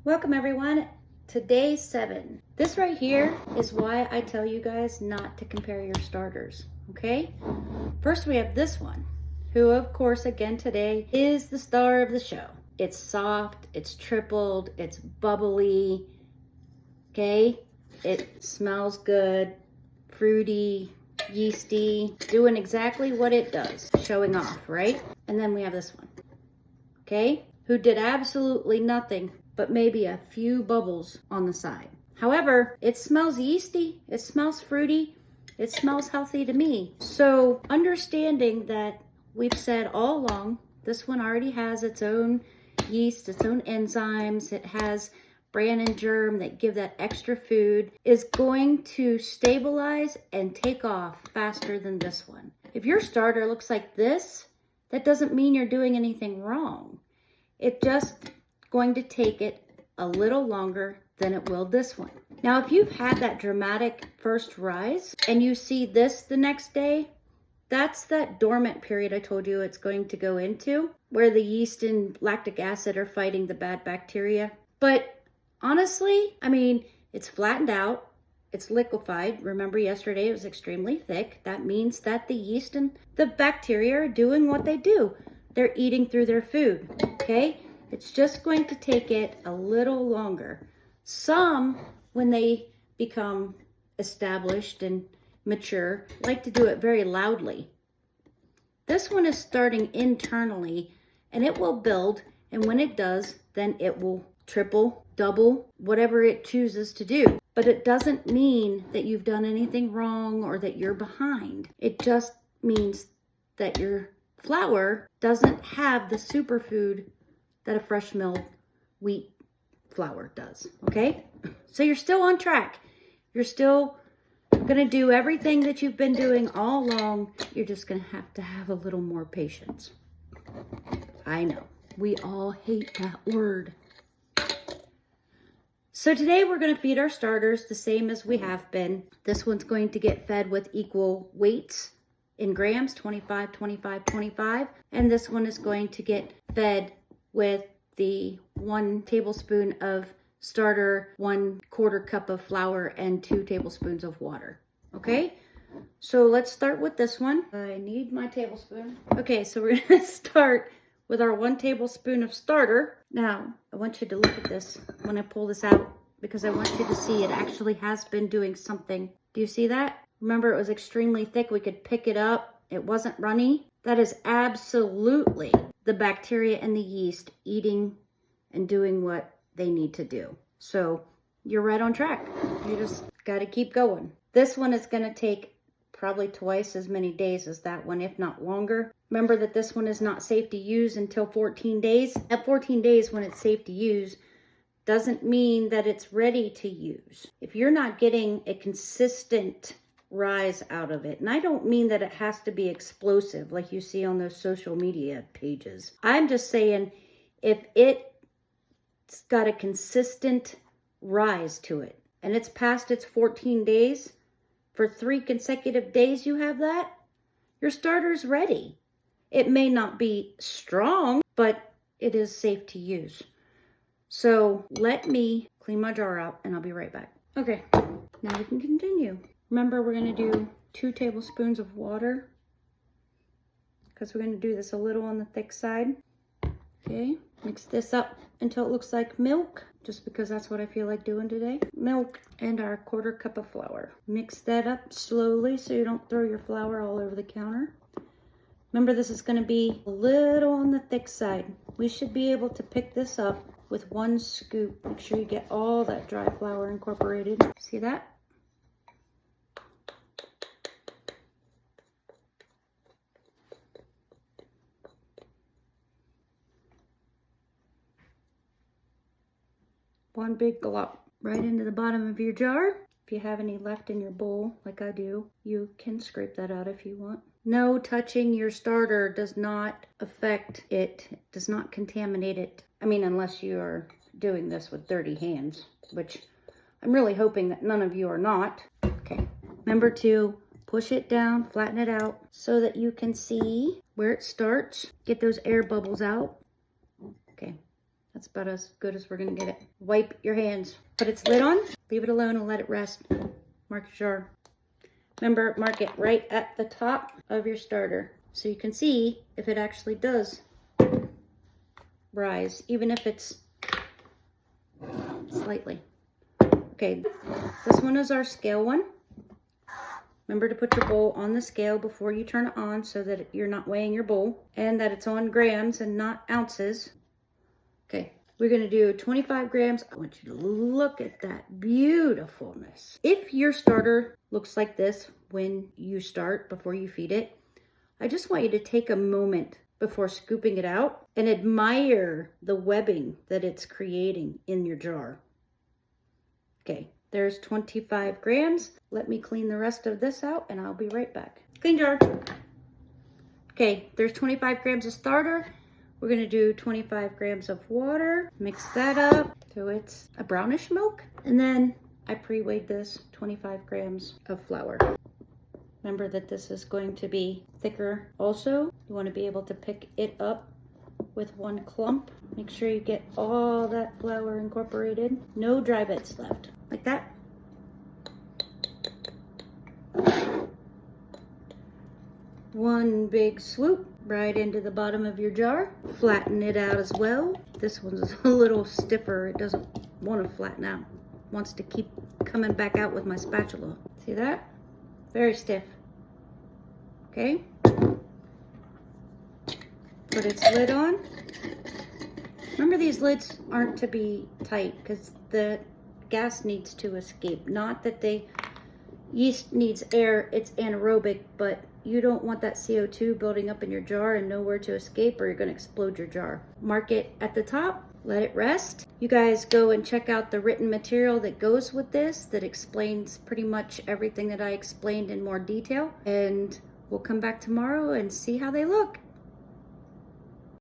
Welcome everyone to day 7. This right here is why I tell you guys not to compare your starters, okay? First we have this one, who of course again today is the star of the show. It's soft, it's tripled, it's bubbly, okay? It smells good, fruity, yeasty, doing exactly what it does, showing off, right? And then we have this one, okay? Who did absolutely nothing but maybe a few bubbles on the side. However, it smells yeasty, it smells fruity, it smells healthy to me. So understanding that we've said all along, this one already has its own yeast, its own enzymes, it has bran and germ that give that extra food, is going to stabilize and take off faster than this one. If your starter looks like this, that doesn't mean you're doing anything wrong. It's just going to take it a little longer than it will this one. Now, if you've had that dramatic first rise and you see this the next day, that's that dormant period I told you it's going to go into, where the yeast and lactic acid are fighting the bad bacteria. But honestly, I mean, it's flattened out, it's liquefied. Remember yesterday it was extremely thick. That means that the yeast and the bacteria are doing what they do. They're eating through their food, okay? It's just going to take it a little longer. Some, when they become established and mature, like to do it very loudly. This one is starting internally and it will build, and when it does, then it will triple, double, whatever it chooses to do. But it doesn't mean that you've done anything wrong or that you're behind. It just means that your flour doesn't have the superfood that a fresh milled wheat flour does, okay? So you're still on track. You're still gonna do everything that you've been doing all along. You're just gonna have a little more patience. I know, we all hate that word. So today we're gonna feed our starters the same as we have been. This one's going to get fed with equal weights in grams, 25, 25, 25. And this one is going to get fed with the 1 tablespoon of starter, 1/4 cup of flour, and 2 tablespoons of water. Okay, so let's start with this one. I need my tablespoon. Okay, so we're gonna start with our 1 tablespoon of starter. Now, I want you to look at this when I pull this out, because I want you to see it actually has been doing something. Do you see that? Remember, it was extremely thick. We could pick it up. It wasn't runny. That is absolutely the bacteria and the yeast eating and doing what they need to do. So you're right on track. You just got to keep going. This one is going to take probably twice as many days as that one, if not longer. Remember that this one is not safe to use until 14 days. At 14 days when it's safe to use doesn't mean that it's ready to use. If you're not getting a consistent rise out of it, and I don't mean that it has to be explosive like you see on those social media pages. I'm just saying if it's got a consistent rise to it and it's past its 14 days, for 3 consecutive days you have that, your starter's ready. It may not be strong, but it is safe to use. So let me clean my jar out and I'll be right back. Okay, now we can continue. Remember, we're going to do 2 tablespoons of water because we're going to do this a little on the thick side. Okay, mix this up until it looks like milk, just because that's what I feel like doing today. Milk and our 1/4 cup of flour. Mix that up slowly so you don't throw your flour all over the counter. Remember, this is going to be a little on the thick side. We should be able to pick this up with 1 scoop. Make sure you get all that dry flour incorporated. See that? One big glop right into the bottom of your jar. If you have any left in your bowl, like I do, you can scrape that out if you want. No touching your starter does not affect it, does not contaminate it. I mean, unless you are doing this with dirty hands, which I'm really hoping that none of you are not. Okay, remember to push it down, flatten it out so that you can see where it starts. Get those air bubbles out. Okay, That's about as good as we're gonna get it. Wipe your hands. Put its lid on, leave it alone and let it rest. Mark your jar. Remember, mark it right at the top of your starter so you can see if it actually does rise, even if it's slightly. Okay, this one is our scale one. Remember to put your bowl on the scale before you turn it on so that you're not weighing your bowl and that it's on grams and not ounces. Okay, we're gonna do 25 grams. I want you to look at that beautifulness. If your starter looks like this when you start, before you feed it, I just want you to take a moment before scooping it out and admire the webbing that it's creating in your jar. Okay, there's 25 grams. Let me clean the rest of this out and I'll be right back. Clean jar. Okay, there's 25 grams of starter. We're gonna do 25 grams of water. Mix that up so it's a brownish milk. And then I pre-weighed this 25 grams of flour. Remember that this is going to be thicker also. You wanna be able to pick it up with one clump. Make sure you get all that flour incorporated. No dry bits left, like that. One big swoop right into the bottom of your jar. Flatten it out as well. This one's a little stiffer. It doesn't want to flatten out. It wants to keep coming back out with my spatula. See that? Very stiff. Okay. Put its lid on. Remember, these lids aren't to be tight because the gas needs to escape. Not that the yeast needs air, it's anaerobic, but you don't want that CO2 building up in your jar and nowhere to escape or you're gonna explode your jar. Mark it at the top, let it rest. You guys go and check out the written material that goes with this that explains pretty much everything that I explained in more detail. And we'll come back tomorrow and see how they look.